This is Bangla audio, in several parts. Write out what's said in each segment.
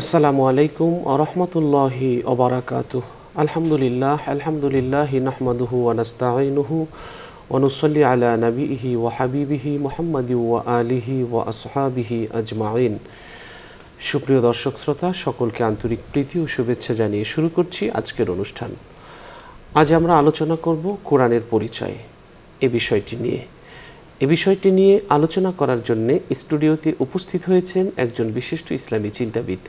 আসসালামু আলাইকুম ওয়া রাহমাতুল্লাহি ওয়া বারাকাতুহু। আলহামদুলিল্লাহি নাহমাদুহু ওয়া নাস্তাঈনুহু ওয়া নুসাল্লি আলা নাবিয়িহি ওয়া হাবিবিহি মুহাম্মাদি ওয়া আলিহি ওয়া আসহাবিহি আজমাইন। সুপ্রিয় দর্শক শ্রোতা, সকলকে আন্তরিক প্রীতি ও শুভেচ্ছা জানিয়ে শুরু করছি আজকের অনুষ্ঠান। আজ আমরা আলোচনা করব কোরআনের পরিচয় এ বিষয়টি নিয়ে আলোচনা করার জন্য স্টুডিওতে উপস্থিত হয়েছেন একজন বিশিষ্ট ইসলামী চিন্তাবিদ।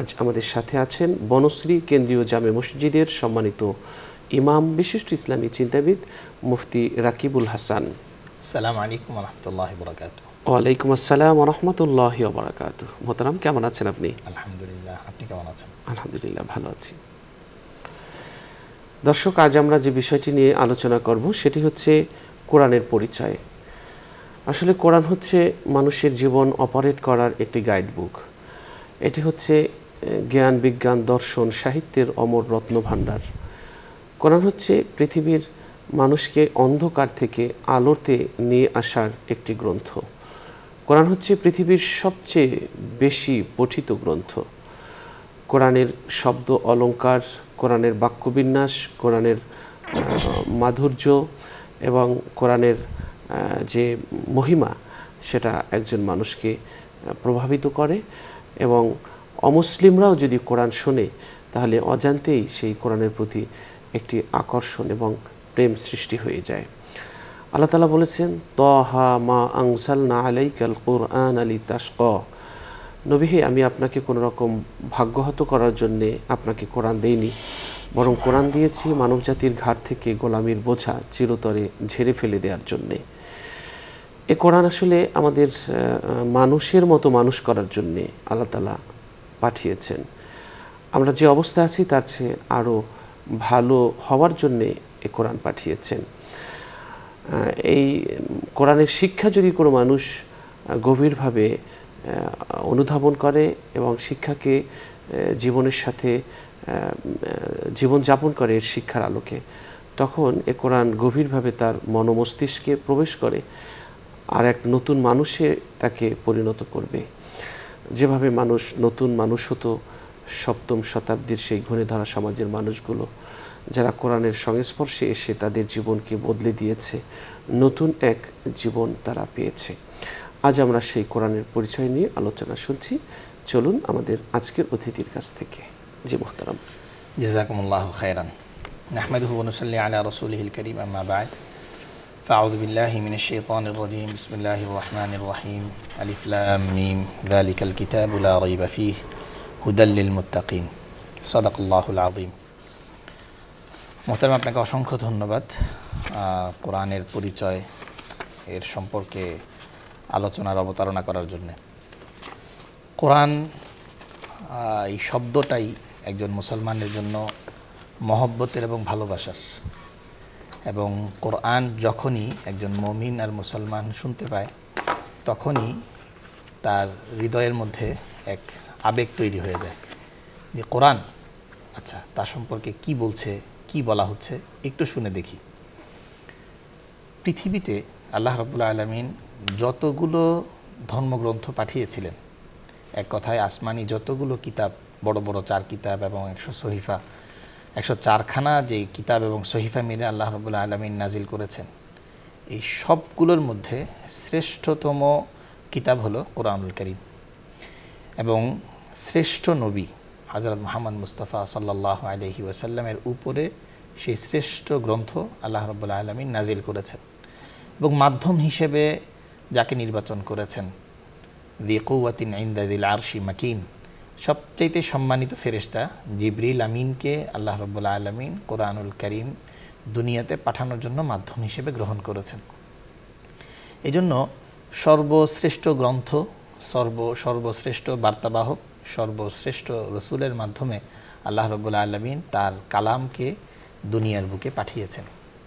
আজ আমাদের সাথে আছেন বনশ্রী কেন্দ্রীয় জামে মসজিদের সম্মানিত ইমাম, বিশিষ্ট ইসলামী চিন্তাবিদ মুফতি রাকিবুল হাসান। আসসালামু আলাইকুম ওয়া রাহমাতুল্লাহি ওয়া বারাকাতুহু। ওয়ালাইকুম আসসালাম ওয়া রাহমাতুল্লাহি ওয়া বারাকাতুহু। মোহতারাম, কেমন আছেন আপনি? আলহামদুলিল্লাহ, আপনি কেমন আছেন? আলহামদুলিল্লাহ, ভালো আছি। দর্শক, আজ আমরা যে বিষয়টি নিয়ে আলোচনা করব সেটি হচ্ছে কোরআনের পরিচয়। আসলে কোরআন হচ্ছে মানুষের জীবন অপারেট করার একটি গাইড বুক। এটি হচ্ছে জ্ঞান, বিজ্ঞান, দর্শন, সাহিত্যের অমর রত্নভাণ্ডার। কোরআন হচ্ছে পৃথিবীর মানুষকে অন্ধকার থেকে আলোতে নিয়ে আসার একটি গ্রন্থ। কোরআন হচ্ছে পৃথিবীর সবচেয়ে বেশি পঠিত গ্রন্থ। কোরআনের শব্দ অলঙ্কার, কোরআনের বাক্যবিন্যাস, কোরআনের মাধুর্য এবং কোরআনের যে মহিমা, সেটা একজন মানুষকে প্রভাবিত করে এবং অমুসলিমরাও যদি কোরআন শোনে তাহলে অজান্তেই সেই কোরআনের প্রতি একটি আকর্ষণ এবং প্রেম সৃষ্টি হয়ে যায়। আল্লাহ তাআলা বলেছেন, তাহা মা আনজালনা আলাইকাল কুরআন লিতাশকা। নবী হে, আমি আপনাকে কোনো রকম ভাগ্যহত করার জন্যে আপনাকে কোরআন দেইনি, বরং কোরআন দিয়েছি মানবজাতির ঘাট থেকে গোলামির বোঝা চিরতরে ঝেড়ে ফেলে দেওয়ার জন্যে। এ কোরআন আসলে আমাদের মানুষের মতো মানুষ করার জন্যে আল্লাহ তাআলা পাঠিয়েছেন। আমরা যে অবস্থায় আছি তার চেয়ে আরও ভালো হওয়ার জন্যে এ কোরআন পাঠিয়েছেন। এই কোরআনের শিক্ষা যদি কোনো মানুষ গভীরভাবে অনুধাবন করে এবং শিক্ষাকে জীবনের সাথে জীবনযাপন করে এর শিক্ষার আলোকে, তখন এ কোরআন গভীরভাবে তার মনোমস্তিষ্কে প্রবেশ করে আর এক নতুন মানুষে তাকে পরিণত করবে। যেভাবে মানুষ নতুন মানুষ হতো সপ্তম শতাব্দীর সেই ঘুরে ধরা সমাজের মানুষগুলো, যারা কোরআনের সংস্পর্শে এসে তাদের জীবনকে বদলে দিয়েছে, নতুন এক জীবন তারা পেয়েছে। আজ আমরা সেই কোরআনের পরিচয় নিয়ে আলোচনা শুনছি। চলুন আমাদের আজকের অতিথির কাছ থেকে। জি মুহতারাম। জাযাকুমুল্লাহু খাইরান। নাহমাদুহু ওয়া নুসাল্লি আলা রাসূলিহিল কারীম, আম্মা বা'দ। ফাআউযু বিল্লাহি মিনাশ শাইতানির রাজীম। বিসমিল্লাহির রহমানির রহিম। আলিফ লাম মিম। যালিকাল কিতাবু লা রাইবা ফীহি হুদাল লিল মুত্তাকিন। সাদাকাল্লাহুল আযীম। মোহতারাম, আপনাকে অসংখ্য ধন্যবাদ কোরআনের পরিচয় এর সম্পর্কে আলোচনার অবতারণা করার জন্য। কোরআন এই শব্দটাই একজন মুসলমানের জন্য মহব্বতের এবং ভালোবাসার, এবং কোরআন যখনই একজন মুমিন আর মুসলমান শুনতে পায় তখনই তার হৃদয়ের মধ্যে এক আবেগ তৈরি হয়ে যায় যে কোরআন, আচ্ছা, তার সম্পর্কে কি বলছে, কি বলা হচ্ছে, একটু শুনে দেখি। পৃথিবীতে আল্লাহ রাব্বুল আলামিন যতগুলো ধর্মগ্রন্থ পাঠিয়েছিলেন, এক কথায় আসমানি যতগুলো কিতাব, বড় বড় 4 কিতাব এবং 100 সহিফা, 104খানা যে কিতাব এবং সহিফা মিলে আল্লাহ রাব্বুল আলামিন নাজিল করেছেন, এই সবগুলোর মধ্যে শ্রেষ্ঠতম কিতাব হলো কোরআনুল কারীম। এবং শ্রেষ্ঠ নবী হযরত মুহাম্মদ মুস্তাফা সাল্লাল্লাহু আলাইহি ওয়াসাল্লামের উপরে সেই শ্রেষ্ঠ গ্রন্থ আল্লাহ রাব্বুল আলামিন নাজিল করেছেন এবং মাধ্যম হিসেবে যাকে নির্বাচন করেছেন, দি কুওয়াতিন ইনদা যিল আরশি মাকিন, সবচাইতে সম্মানিত ফেরেশতা জিবরিল আমিনকে আল্লাহ রাব্বুল আলামিন কোরআনুল কারীম দুনিয়াতে পাঠানোর জন্য মাধ্যম হিসেবে গ্রহণ করেছেন। এজন্য সর্বশ্রেষ্ঠ গ্রন্থ, সর্বশ্রেষ্ঠ বার্তাবাহক, সর্বশ্রেষ্ঠ রসুলের মাধ্যমে আল্লাহ রাব্বুল আলামিন তার কালামকে দুনিয়ার বুকে পাঠিয়েছেন।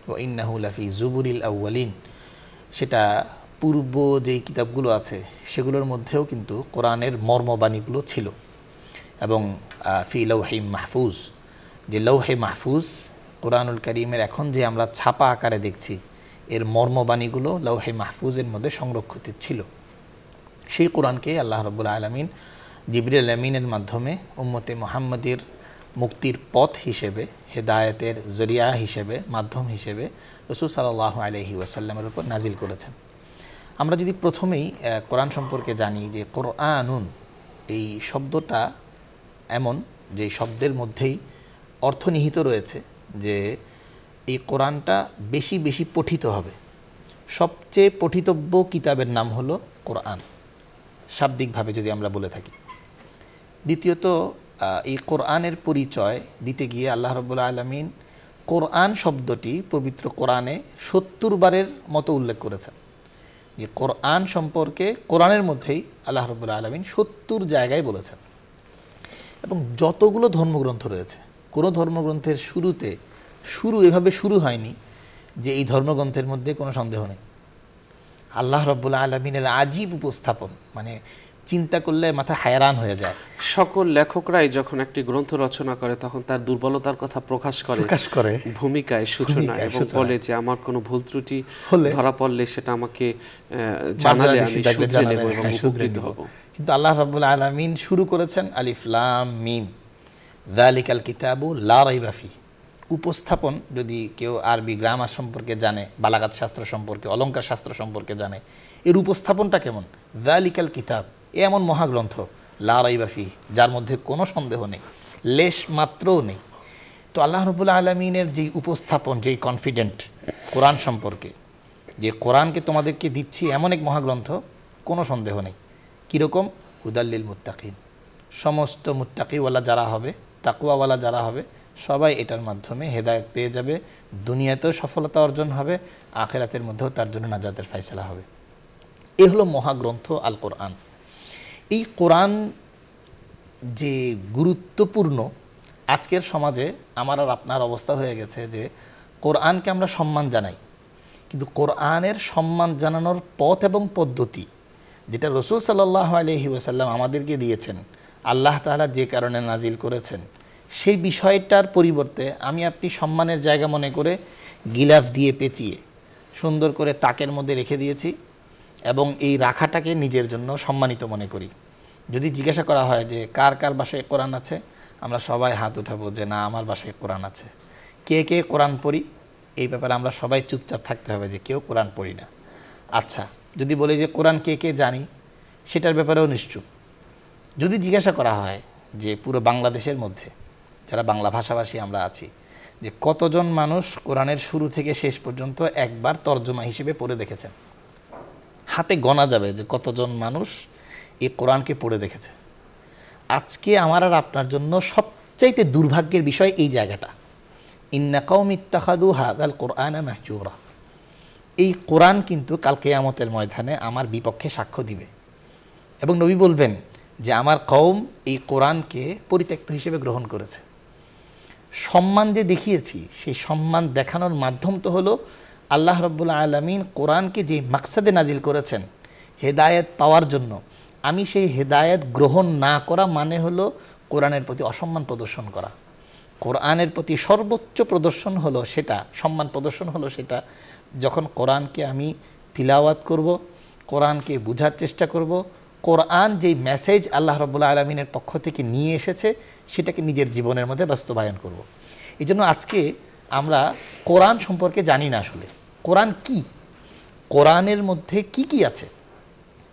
ও ইন্নাহু লাফি জুবুরিল আউয়ালিন, সেটা পূর্ব যেই কিতাবগুলো আছে সেগুলোর মধ্যেও কিন্তু কোরআনের মর্মবাণীগুলো ছিল। এবং ফি লাউহি মাহফুজ, যে লৌহে মাহফুজ কোরআনুল কারীমের এখন যে আমরা ছাপা আকারে দেখছি, এর মর্মবাণীগুলো লৌহে মাহফুজের মধ্যে সংরক্ষিত ছিল। সেই কোরআনকে আল্লাহ রাব্বুল আলামিন জিবরিল আমিনের মাধ্যমে উম্মতে মুহাম্মাদের মুক্তির পথ হিসেবে, হেদায়েতের জরিয়া হিসেবে, মাধ্যম হিসেবে রাসূল সাল্লাল্লাহু আলাইহি ওয়াসাল্লামের উপর নাজিল করেছেন। আমরা যদি প্রথমেই কোরআন সম্পর্কে জানি যে কোরআনুন এই শব্দটা এমন যে শব্দের মধ্যেই অর্থ নিহিত রয়েছে যে এই কোরআনটা বেশি বেশি পঠিত হবে। সবচেয়ে পঠিতব্য কিতাবের নাম হলো কোরআন, শাব্দিকভাবে যদি আমরা বলে থাকি। দ্বিতীয়ত এই কোরআনের পরিচয় দিতে গিয়ে আল্লাহ রাব্বুল আলামিন কোরআন শব্দটি পবিত্র কোরআনে ৭০ বারের মতো উল্লেখ করেছেন। যে কোরআন সম্পর্কে কোরআনের মধ্যেই আল্লাহ রাব্বুল আলামিন ৭০ জায়গায় বলেছেন। এবং যতগুলো ধর্মগ্রন্থ রয়েছে, কোনো ধর্মগ্রন্থের শুরু এভাবে শুরু হয়নি যে এই ধর্মগ্রন্থের মধ্যে কোনো সন্দেহ নেই। আল্লাহ রাব্বুল আলামিনের আজীব উপস্থাপন, মানে চিন্তা করলে মাথা হায়রান হয়ে যায়। সকল লেখকরাই যখন একটি গ্রন্থ রচনা করে তখন তার দুর্বলতার কথা প্রকাশ করে ভূমিকায়, সূচনায়, এবং বলে যে আমার কোনো ভুল ত্রুটি ধরা পড়লে সেটা আমাকে জানালে আমি শুধরে নেব এবং উপকৃত হব। কিন্তু আল্লাহ রাব্বুল আলামিন শুরু করেছেন আলিফ লাম মিম যালিকাল কিতাবু লা রাইবা ফি। উপস্থাপন, যদি কেউ আরবি গ্রামার সম্পর্কে জানে, বালাগাত শাস্ত্র সম্পর্কে, অলঙ্কার শাস্ত্র সম্পর্কে জানে, এর উপস্থাপনটা কেমন? যালিকাল কিতাব, এমন মহাগ্রন্থ, লা রাইবা ফি, যার মধ্যে কোনো সন্দেহ নেই, লেশ মাত্রও নেই। তো আল্লাহ রাব্বুল আলামিনের যেই উপস্থাপন, যেই কনফিডেন্ট কোরআন সম্পর্কে, যে কোরআনকে তোমাদেরকে দিচ্ছি এমন এক মহাগ্রন্থ, কোনো সন্দেহ নেই। কীরকম? হুদাল্লিল মুত্তাকিন, সমস্ত মুত্তাকিওয়ালা যারা হবে, তাকওয়াওয়ালা যারা হবে, সবাই এটার মাধ্যমে হেদায়েত পেয়ে যাবে, দুনিয়াতেও সফলতা অর্জন হবে, আখিরাতের মধ্যেও তার জন্য নাজাতের ফয়সালা হবে। এ হলো মহাগ্রন্থ আল কোরআন। এই কোরআন যে গুরুত্বপূর্ণ, আজকের সমাজে আমার আর আপনার অবস্থা হয়ে গেছে যে কোরআনকে আমরা সম্মান জানাই, কিন্তু কোরআনের সম্মান জানানোর পথ এবং পদ্ধতি যেটা রাসূল সাল্লাল্লাহু আলাইহি ওয়াসাল্লাম আমাদেরকে দিয়েছেন, আল্লাহ তাআলা যে কারণে নাজিল করেছেন, সেই বিষয়টার পরিবর্তে আমি আপনি সম্মানের জায়গা মনে করে গিলাফ দিয়ে পেঁচিয়ে সুন্দর করে তাকের মধ্যে রেখে দিয়েছি এবং এই রাখাটাকে নিজের জন্য সম্মানিত মনে করি। যদি জিজ্ঞাসা করা হয় যে কার কার বাসায় কোরআন আছে, আমরা সবাই হাত উঠাবো যে না, আমার বাসায় কোরআন আছে। কে কে কোরআন পড়ি, এই ব্যাপারে আমরা সবাই চুপচাপ থাকতে হবে যে কেউ কোরআন পড়ি না। আচ্ছা, যদি বলি যে কোরআন কে কে জানি, সেটার ব্যাপারেও নিশ্চুপ। যদি জিজ্ঞাসা করা হয় যে পুরো বাংলাদেশের মধ্যে যারা বাংলা ভাষাভাষী আমরা আছি, যে কতজন মানুষ কোরআনের শুরু থেকে শেষ পর্যন্ত একবার তর্জমা হিসেবে পড়ে দেখেছেন, হাতে গোনা যাবে যে কতজন মানুষ এই কোরআনকে পড়ে দেখেছে। আজকে আমার আর আপনার জন্য সবচাইতে দুর্ভাগ্যের বিষয় এই জায়গাটা, ইন্না কওমি ইত্তাখাযু হাযাল কুরআনা মাহজুরা। এই কোরআন কিন্তু কাল কিয়ামতের ময়দানে আমার বিপক্ষে সাক্ষ্য দিবে এবং নবী বলবেন যে আমার কওম এই কোরআনকে পরিত্যক্ত হিসেবে গ্রহণ করেছে। সম্মান যে দেখিয়েছি, সেই সম্মান দেখানোর মাধ্যম তো হলো আল্লাহ রাব্বুল আলামিন কোরআনকে যে মাকসাদে নাজিল করেছেন হেদায়েত পাওয়ার জন্য, আমি সেই হেদায়েত গ্রহণ না করা মানে হলো কোরআনের প্রতি অসম্মান প্রদর্শন করা। কোরআনের প্রতি সর্বোচ্চ প্রদর্শন হলো সেটা, সম্মান প্রদর্শন হলো সেটা যখন কোরআনকে আমি তিলাওয়াত করব, কোরআনকে বোঝার চেষ্টা করব, কোরআন যেই মেসেজ আল্লাহ রাব্বুল আলামিনের পক্ষ থেকে নিয়ে এসেছে সেটাকে নিজের জীবনের মধ্যে বাস্তবায়ন করব। এই জন্য আজকে আমরা কোরআন সম্পর্কে জানি না আসলে কোরআন কি, কোরআনের মধ্যে কি কি আছে।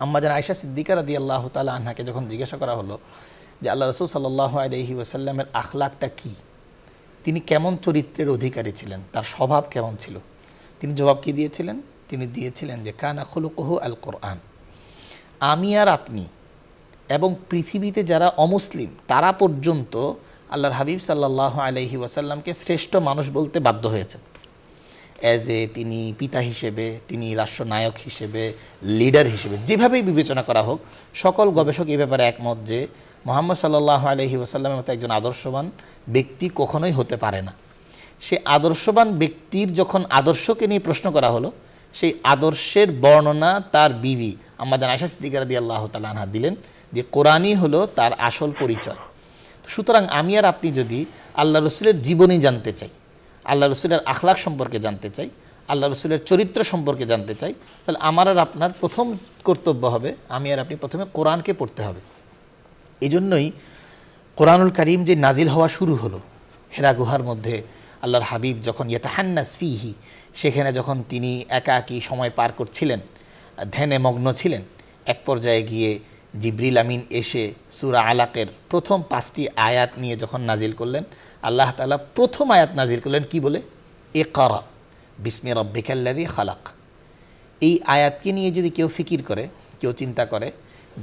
আম্মা জান আয়েশা সিদ্দিকা রাদিয়াল্লাহু তাআলা আনহাকে যখন জিজ্ঞাসা করা হলো যে আল্লাহ রাসূল সাল্লাল্লাহু আলাইহি ওয়াসাল্লামের আখলাকটা কি, তিনি কেমন চরিত্রের অধিকারী ছিলেন, তার স্বভাব কেমন ছিল, তিনি জবাব কি দিয়েছিলেন? তিনি দিয়েছিলেন যে কানা খুলুকুহু আল কোরআন। আমি আর আপনি এবং পৃথিবীতে যারা অমুসলিম তারা পর্যন্ত আল্লাহর হাবিব সাল্লাল্লাহু আলাইহি ওয়াসাল্লামকে শ্রেষ্ঠ মানুষ বলতে বাধ্য হয়েছেন। অ্যাজ এ তিনি পিতা হিসেবে, তিনি রাষ্ট্রনায়ক হিসেবে, লিডার হিসেবে, যেভাবেই বিবেচনা করা হোক, সকল গবেষক এই ব্যাপারে একমত যে মুহাম্মদ সাল্লাল্লাহু আলাইহি ওয়াসাল্লামের মতো একজন আদর্শবান ব্যক্তি কখনোই হতে পারে না। সে আদর্শবান ব্যক্তির যখন আদর্শকে নিয়ে প্রশ্ন করা হলো, সেই আদর্শের বর্ণনা তার বিবি আম্মা জান আয়েশা সিদ্দিকা রাদিয়াল্লাহু তাআলা আনহা দিলেন যে কোরআনই হলো তার আসল পরিচয়। সুতরাং আমি আর আপনি যদি আল্লাহ রসুলের জীবনী জানতে চাই, আল্লাহ রসুলের আখলাক সম্পর্কে জানতে চাই, আল্লাহ রসুলের চরিত্র সম্পর্কে জানতে চাই, তাহলে আমার আর আপনার প্রথম কর্তব্য হবে আমি আর আপনি প্রথমে কোরআনকে পড়তে হবে। এই জন্যই কোরআনুল কারীম যে নাজিল হওয়া শুরু হলো হেরা গুহার মধ্যে, আল্লাহর হাবিব যখন ইয়াতাহান্নাস ফিহি, সেখানে যখন তিনি একাকী সময় পার করছিলেন, ধ্যানে মগ্ন ছিলেন, এক পর্যায়ে গিয়ে জিবরিল আমিন এসে সূরা আলাকের প্রথম 5টি আয়াত নিয়ে যখন নাজিল করলেন, আল্লাহ তাআলা প্রথম আয়াত নাজিল করলেন কি বলে? ইকরা বিসমি রাব্বিকাল্লাযী খালাক। এই আয়াতকে নিয়ে যদি কেউ ফিকির করে, কেউ চিন্তা করে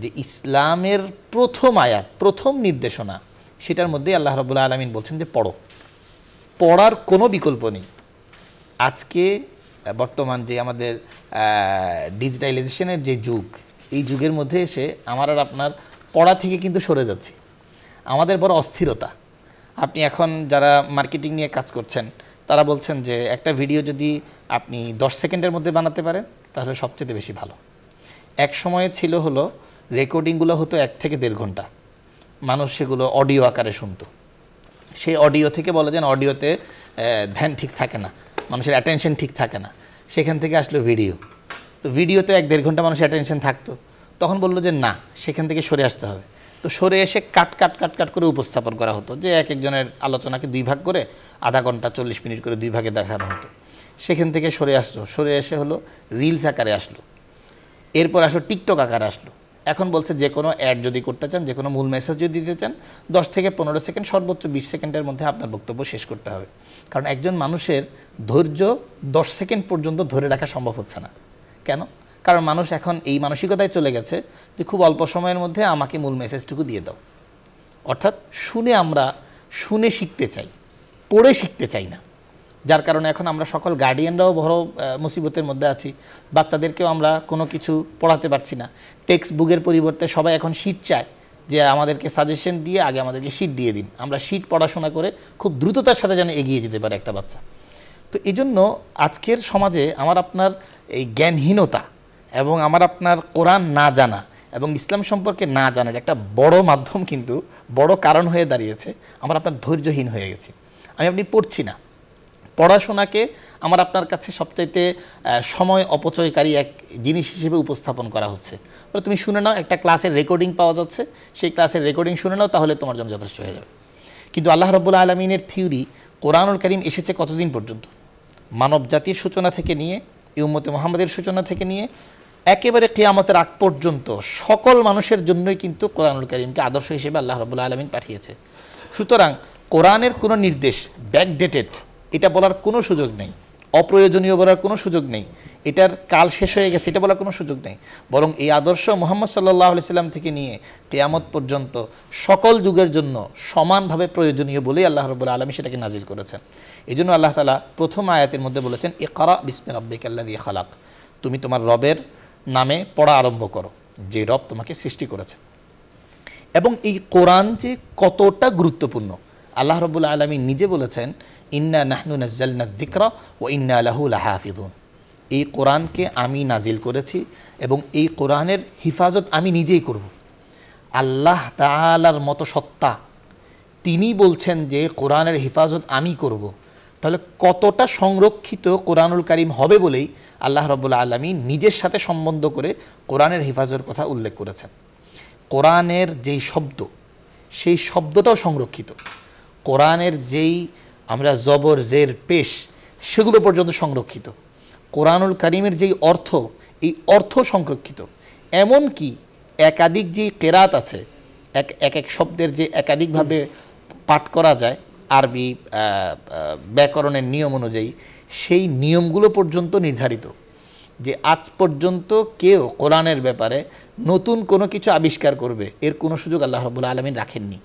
যে ইসলামের প্রথম আয়াত, প্রথম নির্দেশনা, সেটার মধ্যে আল্লাহ রাব্বুল আলামিন বলছেন যে পড়ো, পড়ার কোনো বিকল্প নেই। আজকে বর্তমান যে আমাদের ডিজিটালাইজেশনের যে যুগ, এই যুগের মধ্যে এসে আমার আর আপনার পড়া থেকে কিন্তু সরে যাচ্ছি। আমাদের বড় অস্থিরতা। আপনি এখন যারা মার্কেটিং নিয়ে কাজ করছেন তারা বলছেন যে একটা ভিডিও যদি আপনি 10 সেকেন্ডের মধ্যে বানাতে পারেন তাহলে সবচেয়ে বেশি ভালো। এক সময়ে ছিল হলো রেকর্ডিংগুলো হতো 1 থেকে 1.5 ঘন্টা, মানুষ সেগুলো অডিও আকারে শুনতো। সেই অডিও থেকে বলে যেন অডিওতে ধ্যান ঠিক থাকে না, মানুষের অ্যাটেনশন ঠিক থাকে না, সেখান থেকে আসলো ভিডিও। তো ভিডিওতে 1-1.5 ঘন্টা মানুষের অ্যাটেনশন থাকতো, তখন বললো যে না, সেখান থেকে সরে আসতে হবে। তো সরে এসে কাট করে উপস্থাপন করা হতো, যে এক একজনের আলোচনাকে 2 ভাগ করে আধা ঘন্টা 40 মিনিট করে 2 ভাগে দেখানো হতো। সেখান থেকে সরে আসলো, সরে এসে হলো রিলস আকারে আসলো, এরপর আসলো টিকটক আকারে আসলো। এখন বলছে যে কোনো অ্যাড যদি করতে চান, যে কোনো মূল মেসেজ যদি দিতে চান, 10 থেকে 15 সেকেন্ড, সর্বোচ্চ 20 সেকেন্ডের মধ্যে আপনার বক্তব্য শেষ করতে হবে। কারণ একজন মানুষের ধৈর্য 10 সেকেন্ড পর্যন্ত ধরে রাখা সম্ভব হচ্ছে না। কেন? কারণ মানুষ এখন এই মানসিকতায় চলে গেছে যে খুব অল্প সময়ের মধ্যে আমাকে মূল মেসেজটুকু দিয়ে দাও। অর্থাৎ আমরা শুনে শিখতে চাই, পড়ে শিখতে চাই না। যার কারণে এখন আমরা সকল গার্ডিয়ানরাও বড় মুসিবতের মধ্যে আছি। বাচ্চাদেরকেও আমরা কোনো কিছু পড়াতে পারছি না। টেক্সট বুকের পরিবর্তে সবাই এখন শিট চায়, যে আমাদেরকে সাজেশন দিয়ে আগে আমাদেরকে শিট দিয়ে দিন, আমরা শিট পড়াশোনা করে খুব দ্রুততার সাথে যেন এগিয়ে যেতে পারে একটা বাচ্চা। তো এই জন্য আজকের সমাজে আমার আপনার এই জ্ঞানহীনতা এবং আমার আপনার কোরআন না জানা এবং ইসলাম সম্পর্কে না জানার একটা বড় মাধ্যম, কিন্তু বড় কারণ হয়ে দাঁড়িয়েছে আমার আপনার ধৈর্যহীন হয়ে গেছি। আপনি পড়ছি না, পড়াশোনাকে আমার আপনার কাছে সবচাইতে সময় অপচয়কারী এক জিনিস হিসেবে উপস্থাপন করা হচ্ছে। তুমি শুনে নাও, একটা ক্লাসের রেকর্ডিং পাওয়া যাচ্ছে, সেই ক্লাসের রেকর্ডিং শুনে নাও, তাহলে তোমার জন্য যথেষ্ট হয়ে যাবে। কিন্তু আল্লাহ রাব্বুল আলামিনের থিওরি, কোরআনুল কারীম এসেছে কতদিন পর্যন্ত? মানব জাতির সূচনা থেকে নিয়ে, এই উম্মতে মুহাম্মাদের সূচনা থেকে নিয়ে একেবারে কিয়ামতের আগ পর্যন্ত সকল মানুষের জন্যই কিন্তু কোরআনুল কারীমকে আদর্শ হিসেবে আল্লাহ রাব্বুল আলামিন পাঠিয়েছে। সুতরাং কোরআনের কোনো নির্দেশ ব্যাকডেটেড এটা বলার কোনো সুযোগ নেই, অপ্রয়োজনীয় বলার কোনো সুযোগ নেই, এটার কাল শেষ হয়ে গেছে এটা বলার কোনো সুযোগ নেই। বরং এই আদর্শ মুহাম্মদ সাল্লাল্লাহু আলাইহি সাল্লাম থেকে নিয়ে কিয়ামত পর্যন্ত সকল যুগের জন্য সমানভাবে প্রয়োজনীয় বলেই আল্লাহ রাব্বুল আলামিন সেটাকে নাজিল করেছেন। এই জন্য আল্লাহ তাআলা প্রথম আয়াতের মধ্যে বলেছেন, ইকরা বিসমি রাব্বিকাল্লাযী খালাক, তুমি তোমার রবের নামে পড়া আরম্ভ করো, যে রব তোমাকে সৃষ্টি করেছে। এবং এই কোরআন যে কতটা গুরুত্বপূর্ণ আল্লাহ রাব্বুল আলামিন নিজে বলেছেন, ইন্না নাহনু নাজ্জালনা যিকরা ওয়া ইন্না লাহু লাহাফিজুন। এই কোরআনকে আমি নাজিল করেছি এবং এই কোরআনের হিফাজত আমি নিজেই করব। আল্লাহ তাআলার মতো সত্তা, তিনি বলছেন যে কোরআনের হিফাজত আমি করব, তাহলে কতটা সংরক্ষিত কোরআনুল কারীম হবে বলেই আল্লাহ রাব্বুল আলামিন নিজের সাথে সম্বন্ধ করে কোরআনের হিফাজতের কথা উল্লেখ করেছেন। কোরআনের যেই শব্দ, সেই শব্দটাও সংরক্ষিত। কোরআনের যেই আমরা জবর জের পেশ, সেগুলো পর্যন্ত সংরক্ষিত। কোরআনুল কারীমের যেই অর্থ, এই অর্থ সংরক্ষিত। এমনকি একাধিক যেই কেরাত আছে, এক এক শব্দের যে একাধিকভাবে পাঠ করা যায় আরবি ব্যাকরণের নিয়ম অনুযায়ী, সেই নিয়মগুলো পর্যন্ত নির্ধারিত। যে আজ পর্যন্ত কেউ কোরআনের ব্যাপারে নতুন কোনো কিছু আবিষ্কার করবে এর কোনো সুযোগ আল্লাহ রাব্বুল আলামিন রাখেননি।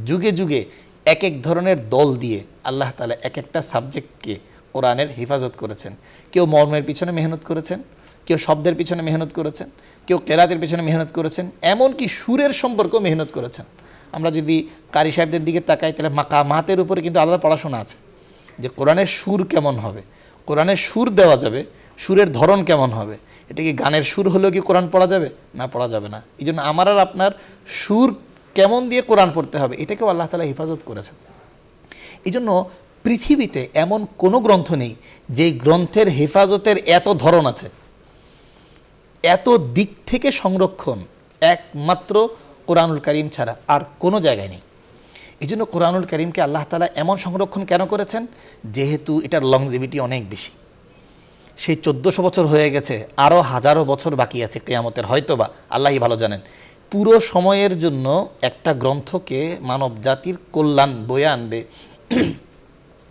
যুগে যুগে এক এক ধরনের দল দিয়ে আল্লাহ তাআলা এক একটা সাবজেক্টকে কোরআনের হেফাজত করেছেন। কেউ মর্মের পিছনে মেহনত করেছেন, কেউ শব্দের পিছনে মেহনত করেছেন, কেউ কেরাতের পিছনে মেহনত করেছেন, এমনকি সুরের সম্পর্কেও মেহনত করেছেন। আমরা যদি কারি সাহেবদের দিকে তাকাই, তাহলে মাকামাতের উপরে কিন্তু আলাদা পড়াশোনা আছে, যে কোরআনের সুর কেমন হবে, কোরআনের সুর দেওয়া যাবে, সুরের ধরন কেমন হবে। এটা কি গানের সুর হলেও কি কোরআন পড়া যাবে? না, পড়া যাবে না। এই জন্য আমার আর আপনার সুর কেমন দিয়ে কোরআন পড়তে হবে, এটাকেও আল্লাহ তাআলা হেফাজত করেছেন। এই জন্য পৃথিবীতে এমন কোনো গ্রন্থ নেই যেই গ্রন্থের হেফাজতের এত ধরন আছে, এত দিক থেকে সংরক্ষণ একমাত্র কোরআনুল কারীম ছাড়া আর কোনো জায়গায় নেই। এই জন্য কোরআনুল কারীমকে আল্লাহ তাআলা এমন সংরক্ষণ কেন করেছেন, যেহেতু এটার লংজিভিটি অনেক বেশি। সেই 1400 বছর হয়ে গেছে, আরও হাজারো বছর বাকি আছে কিয়ামতের, হয়তোবা আল্লাহই ভালো জানেন। পুরো সময়ের জন্য একটা গ্রন্থকে মানব জাতির কল্যাণ বয়ে আনবে,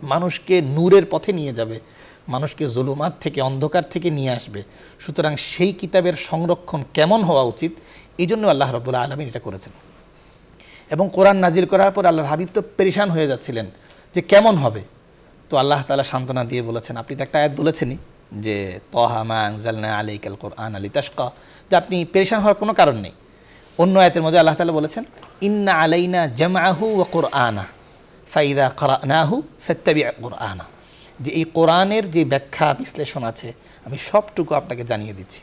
মানুষকে নূরের পথে নিয়ে যাবে, মানুষকে জুলুমাত থেকে, অন্ধকার থেকে নিয়ে আসবে। সুতরাং সেই কিতাবের সংরক্ষণ কেমন হওয়া উচিত, এই জন্য আল্লাহ রাব্বুল আলামিন এটা করেছেন। এবং কোরআন নাজিল করার পর আল্লাহর হাবিব তো পেরেশান হয়ে যাচ্ছিলেন যে কেমন হবে। তো আল্লাহ তাআলা সান্ত্বনা দিয়ে বলেছেন, আপনি তো একটা আয়াত বলেছেনই যে তহা মা আনজালনা আলাইকাল কুরআনা লিতাশকা, যে আপনি পেরেশান হওয়ার কোনো কারণ নেই। অন্য আয়াতের মধ্যে আল্লাহ তাআলা বলেছেন ইন্না আলাইনা জামআহু ওয়া কুরআনা ফাইদা ক্বরানাহু ফাত্তাবি' কুরআনা, যে এই কোরআনের যে ব্যাখ্যা বিশ্লেষণ আছে আমি সবটুকু আপনাকে জানিয়ে দিচ্ছি।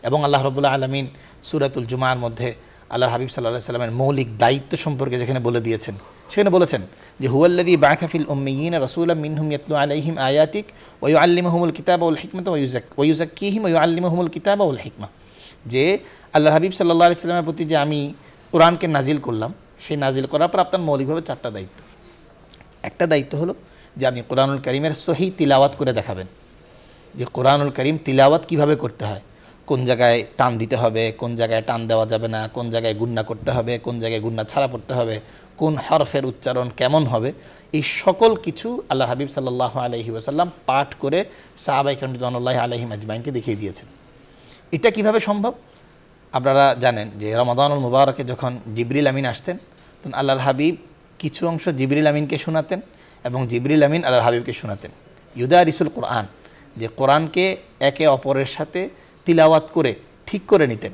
এবং আল্লাহ রাব্বুল আলামিন সূরাতুল জুমার মধ্যে আল্লাহর হাবিব সাল্লাল্লাহু আলাইহি সাল্লামের মৌলিক দায়িত্ব সম্পর্কে যেখানে বলে দিয়েছেন, সেখানে বলেছেন যে হুয়াল্লাযী বা'আথা ফিল উম্মিয়িনা রাসূলাম মিনহুম ইয়াতলু আলাইহিম আয়াতিক ওয়া ইউআল্লিমুহুমুল কিতাবা ওয়াল হিকমাতা ওয়া ইউযাক্কিহিম ওয়া ইউআল্লিমুহুমুল কিতাবা ওয়াল হিকমা, যে আল্লাহর হাবিব সাল্লাল্লাহু আলাইহি সাল্লামের প্রতি যে আমি কোরআনকে নাজিল করলাম, সেই নাজিল করার পর আপনার মৌলিকভাবে 4টা দায়িত্ব। একটা দায়িত্ব হলো যে আপনি কোরআনুল কারীমের সহি তিলাওয়াত করে দেখাবেন, যে কোরআনুল কারীম তিলাওয়াত কিভাবে করতে হয়, কোন জায়গায় টান দিতে হবে, কোন জায়গায় টান দেওয়া যাবে না, কোন জায়গায় গুন্না করতে হবে, কোন জায়গায় গুন্না ছাড়া পড়তে হবে, কোন হরফের উচ্চারণ কেমন হবে, এই সকল কিছু আল্লাহ হাবিব সাল্লাল্লাহু আলাইহি ওয়াসাল্লাম পাঠ করে সাহাবায়ে কেরাম রিদওয়ানুল্লাহি আলাইহিম আজমাইনকে দেখিয়ে দিয়েছেন। এটা কিভাবে সম্ভব? আপনারা জানেন যে রমাদানুল মুবারকে যখন জিবরিল আমিন আসতেন, তখন আল্লাহর হাবিব কিছু অংশ জিবরিল আমিনকে শোনাতেন এবং জিবরিল আমিন আল্লাহর হাবিবকে শোনাতেন। ইউদারিসুল কোরআন, যে কোরআনকে একে অপরের সাথে তিলাওয়াত করে ঠিক করে নিতেন,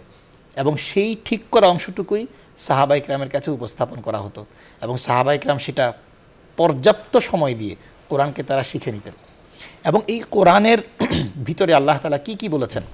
এবং সেই ঠিক করা অংশটুকুই সাহাবায়ে কেরামের কাছে উপস্থাপন করা হতো, এবং সাহাবায়ে কেরাম সেটা পর্যাপ্ত সময় দিয়ে কোরআনকে তারা শিখে নিতেন। এবং এই কোরআনের ভিতরে আল্লাহ তাআলা কি কি বলেছেন,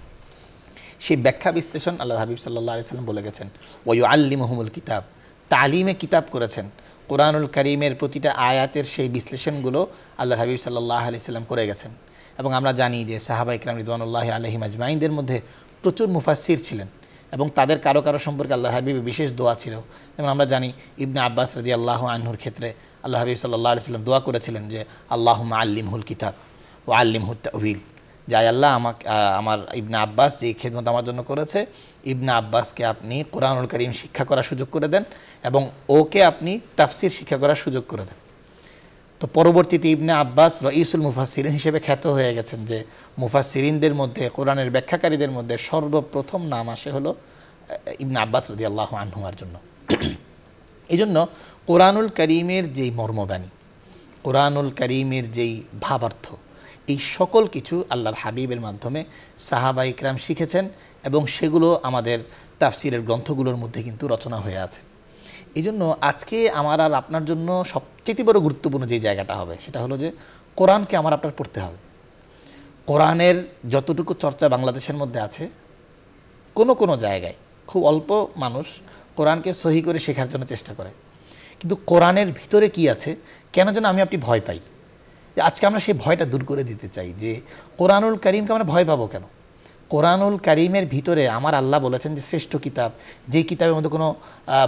সেই ব্যাখ্যা বিশ্লেষণ আল্লাহর হাবিব সাল্লাল্লাহু আলাইহি সাল্লাম বলে গেছেন। ওয়া ইউআল্লিমুহুমুল কিতাব, তালিমে কিতাব করেছেন। কোরআনুল কারীমের প্রতিটা আয়াতের সেই বিশ্লেষণগুলো আল্লাহর হাবিব সাল্লাল্লাহু আলাইহি সাল্লাম করে গেছেন। এবং আমরা জানি যে সাহাবায়ে কেরাম রিদওয়ানুল্লাহি আলাইহিম আজমাইনদের মধ্যে প্রচুর মুফাসসির ছিলেন, এবং তাদের কারো কারো সম্পর্কে আল্লাহর হাবিবের বিশেষ দোয়া ছিল। যেমন আমরা জানি ইবনে আব্বাস রাদিয়াল্লাহু আনহুর ক্ষেত্রে আল্লাহর হাবিব সাল্লাল্লাহু আলাইহি সাল্লাম দোয়া করেছিলেন যে আল্লাহুম্মা আল্লিমহুল কিতাব ওয়া আল্লিমহুত তাউইল, যে আল্লাহ আমার ইবনে আব্বাস যে খেদমত আমার জন্য করেছে, ইবনে আব্বাসকে আপনি কোরআনুল কারীম শিক্ষা করার সুযোগ করে দেন, এবং ওকে আপনি তাফসির শিক্ষা করার সুযোগ করে দেন। তো পরবর্তীতে ইবনে আব্বাস রঈসুল মুফাসসিরিন হিসেবে খ্যাত হয়ে গেছেন, যে মুফাসসিরিনদের মধ্যে, কোরআনের ব্যাখ্যাকারীদের মধ্যে সর্বপ্রথম নাম আসে হলো ইবনে আব্বাস রাদিয়াল্লাহু আনহুর জন্য। এই জন্য কোরআনুল কারীমের যেই মর্মবাণী, কোরআনুল কারীমের যেই ভাবার্থ, এই সকল কিছু আল্লাহর হাবিবের মাধ্যমে সাহাবায়ে কেরাম শিখেছেন, এবং সেগুলো আমাদের তাফসিরের গ্রন্থগুলোর মধ্যে কিন্তু রচনা হয়ে আছে। এই জন্য আজকে আমার আর আপনার জন্য সবচেয়ে বড় গুরুত্বপূর্ণ যে জায়গাটা হবে, সেটা হলো যে কোরআনকে আমার আপনার পড়তে হবে। কোরআনের যতটুকু চর্চা বাংলাদেশের মধ্যে আছে, কোনো জায়গায় খুব অল্প মানুষ কোরআনকে সহি করে শেখার জন্য চেষ্টা করে, কিন্তু কোরআনের ভিতরে কি আছে কেন যেন আমি আপনি ভয় পাই। আজকে আমরা সেই ভয়টা দূর করে দিতে চাই, যে কোরআনুল কারীমকে আমরা ভয় পাবো কেন? কোরআনুল কারীমের ভিতরে আমার আল্লাহ বলেছেন যে শ্রেষ্ঠ কিতাব, যেই কিতাবের মধ্যে কোনো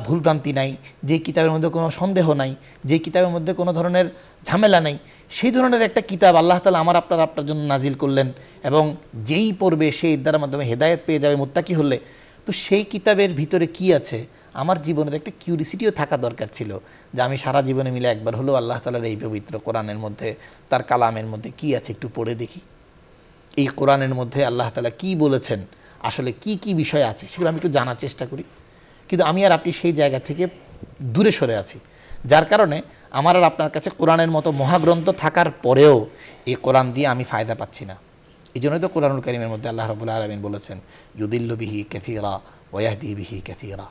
ভুলভ্রান্তি নাই, যেই কিতাবের মধ্যে কোনো সন্দেহ নাই, যেই কিতাবের মধ্যে কোনো ধরনের ঝামেলা নাই, সেই ধরনের একটা কিতাব আল্লাহ তাআলা আপনার জন্য নাজিল করলেন, এবং যেই পড়বে সেই দ্বারার মাধ্যমে হেদায়েত পেয়ে যাবে মুত্তাকি হলে। তো সেই কিতাবের ভিতরে কি আছে আমার জীবনের একটা কিউরিসিটিও থাকা দরকার ছিল, যে আমি সারা জীবনে মিলে একবার হলেও আল্লাহ তাআলার এই পবিত্র কোরআনের মধ্যে, তার কালামের মধ্যে কি আছে একটু পড়ে দেখি। এই কোরআনের মধ্যে আল্লাহ তাআলা কি বলেছেন, আসলে কি কি বিষয় আছে সেগুলো আমি একটু জানার চেষ্টা করি। কিন্তু আমি আর আপনি সেই জায়গা থেকে দূরে সরে আছি, যার কারণে আমার আর আপনার কাছে কোরআনের মতো মহাগ্রন্থ থাকার পরেও এই কোরআন দিয়ে আমি ফায়দা পাচ্ছি না। এই জন্যই তো কোরআনুল কারীমের মধ্যে আল্লাহ রাব্বুল আলামিন বলেছেন ইউদিল্লু বিহি কাসীরা ওয়া ইয়াহদি বিহি কাসীরা,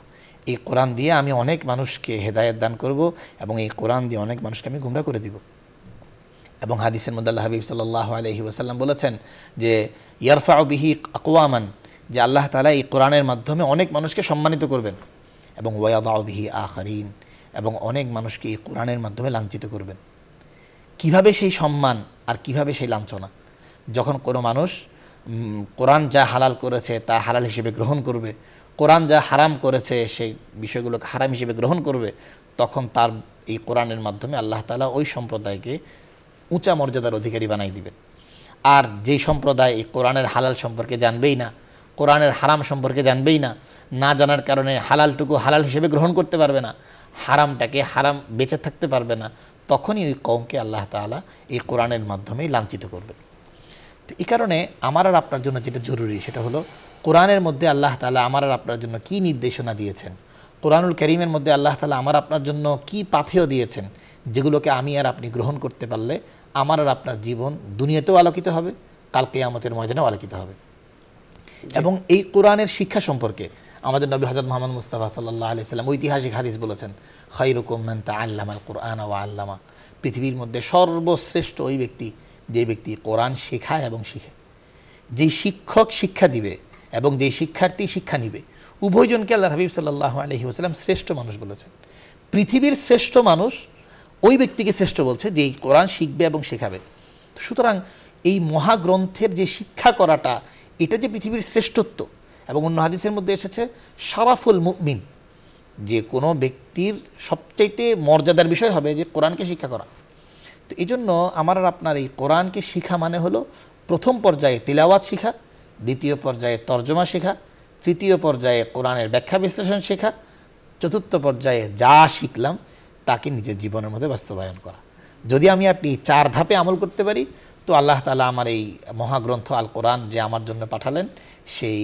এই কোরআন দিয়ে আমি অনেক মানুষকে হেদায়েত দান করব, এবং এই কোরআন দিয়ে অনেক মানুষকে আমি গুমরাহ করে দিব। এবং হাদিসের মধ্যে আল্লাহ হাবিব সাল্লাল্লাহু আলাইহি ওয়াসাল্লাম বলেছেন যে ইয়ারফাউ বিহি আকওয়ামান, যে আল্লাহ তাআলা এই কোরআনের মাধ্যমে অনেক মানুষকে সম্মানিত করবেন, এবং ওয়ায়াদাউ বিহি আখারিন, এবং অনেক মানুষকে এই কোরআনের মাধ্যমে লাঞ্ছিত করবেন। কিভাবে সেই সম্মান আর কিভাবে সেই লাঞ্ছনা? যখন কোনো মানুষ কোরআন যা হালাল করেছে তা হালাল হিসেবে গ্রহণ করবে, কোরআন যা হারাম করেছে সেই বিষয়গুলোকে হারাম হিসেবে গ্রহণ করবে, তখন তার এই কোরআনের মাধ্যমে আল্লাহ তাআলা ওই সম্প্রদায়কে উঁচা মর্যাদার অধিকারী বানাই দিবেন। আর যেই সম্প্রদায় এই কোরআনের হালাল সম্পর্কে জানবেই না, কোরআনের হারাম সম্পর্কে জানবেই না, না জানার কারণে হালালটুকু হালাল হিসেবে গ্রহণ করতে পারবে না, হারামটাকে হারাম বেঁচে থাকতে পারবে না, তখনই ওই কওমকে আল্লাহ তাআলা এই কোরআনের মাধ্যমেই লাঞ্ছিত করবেন। তো এই কারণে আমার আর আপনার জন্য যেটা জরুরি সেটা হলো কোরআনের মধ্যে আল্লাহ তাআলা আমার আর আপনার জন্য কী নির্দেশনা দিয়েছেন, কোরআনুল কারীমের মধ্যে আল্লাহ তাআলা আমার আপনার জন্য কী পাথেয় দিয়েছেন, যেগুলোকে আমি আর আপনি গ্রহণ করতে পারলে আমার আর আপনার জীবন দুনিয়াতেও আলোকিত হবে, কাল কিয়ামতের ময়দানেও আলোকিত হবে। এবং এই কোরআনের শিক্ষা সম্পর্কে আমাদের নবী হযরত মুহাম্মদ মুস্তাফা সাল্লাল্লাহু আলাইহি সাল্লাম ঐতিহাসিক হাদিস বলেছেন, খায়রুকুম মান তাআল্লামাল কুরআনা ওয়া আল্লামা, পৃথিবীর মধ্যে সর্বশ্রেষ্ঠ ওই ব্যক্তি যে ব্যক্তি কোরআন শেখায় এবং শিখে। যেই শিক্ষক শিক্ষা দিবে এবং যেই শিক্ষার্থী শিক্ষা নিবে, উভয়জনকে আল্লাহ হাবিব সাল্লাল্লাহু আলাইহি ওয়াসাল্লাম শ্রেষ্ঠ মানুষ বলেছেন। পৃথিবীর শ্রেষ্ঠ মানুষ ওই ব্যক্তিকে শ্রেষ্ঠ বলছে যে এই কোরআন শিখবে এবং শেখাবে। সুতরাং এই মহাগ্রন্থের যে শিক্ষা করাটা, এটা যে পৃথিবীর শ্রেষ্ঠত্ব। এবং অন্য হাদিসের মধ্যে এসেছে শারাফুল মুমিন, যে কোনো ব্যক্তির সবচাইতে মর্যাদার বিষয় হবে যে কোরআনকে শিক্ষা করা। তো এই জন্য আমার আর আপনার এই কোরআনকে শিখা মানে হলো প্রথম পর্যায়ে তিলাওয়াত শিখা, দ্বিতীয় পর্যায়ে তর্জমা শেখা, তৃতীয় পর্যায়ে কোরআনের ব্যাখ্যা বিশ্লেষণ শেখা, চতুর্থ পর্যায়ে যা শিখলাম তাকে নিজের জীবনের মধ্যে বাস্তবায়ন করা। যদি আমি আপনি 4 ধাপে আমল করতে পারি, তো আল্লাহ তাআলা আমার এই মহাগ্রন্থ আল কোরআন যে আমার জন্য পাঠালেন, সেই